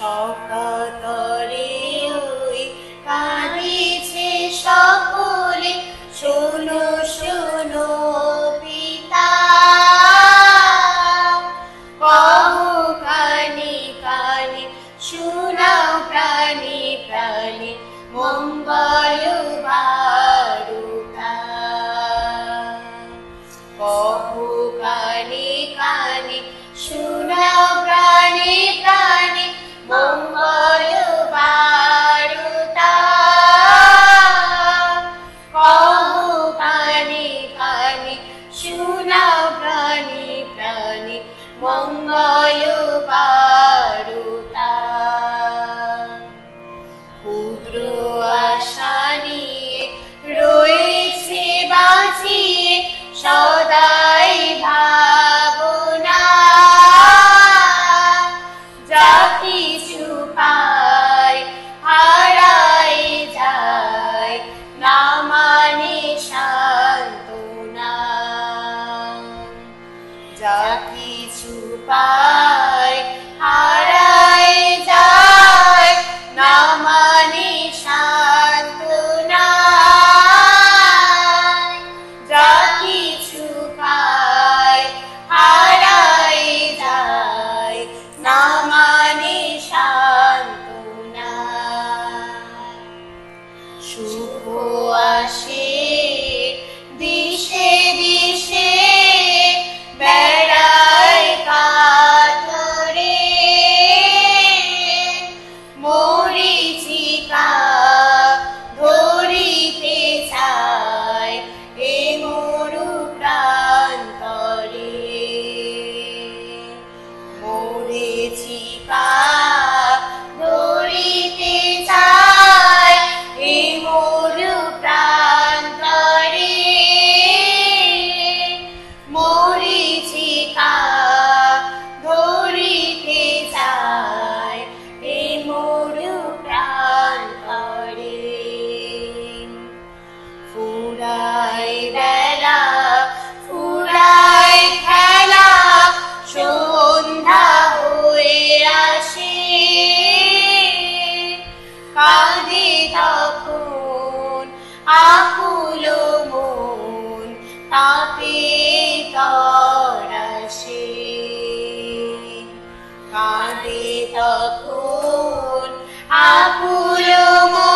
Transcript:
সকাতরে ওই কাঁদিছে সকলে, শোনো শোনো পিতা, কহো কানে কানে, শোনাও প্রাণে প্রাণে, মঙ্গল বার্তা। কহো কানে কানে, শোনাও প্রাণে প্রাণে, মঙ্গল বার্তা। কহো কানে কানে, শোনাও প্রাণে প্রাণে, মঙ্গল বার্তা। ক্ষুদ্র আশা নিয়ে রয়েছে বাঁচিয়ে সদাই ভাবনা, যা কিছু পায় হারাই যায়, না মানে সান্ত্বনা। যা কিছু পায় হারাই যায়, না মানে সান্ত্বনা। যা কিছু পায় হারাই যায়, না মানে সান্ত্বনা। শুভ আসে দিশে দিশে, বেড়ায় কাতরে, মরীচিকা ধরিতে চায় এ মরু প্রান্তরে। মরীচিকা ধরিতে চায় এ মরু প্রান্তরে। মরীচিকা ধরিতে চায় এ মরু প্রান্তরে। ফুরায় বেলা ফুরায় খেলা, সন্ধ্যা হয়ে আসে, কাঁদে তখন আকুল মন, তাপে তরাসে। কাঁদে তখন আকুল মন,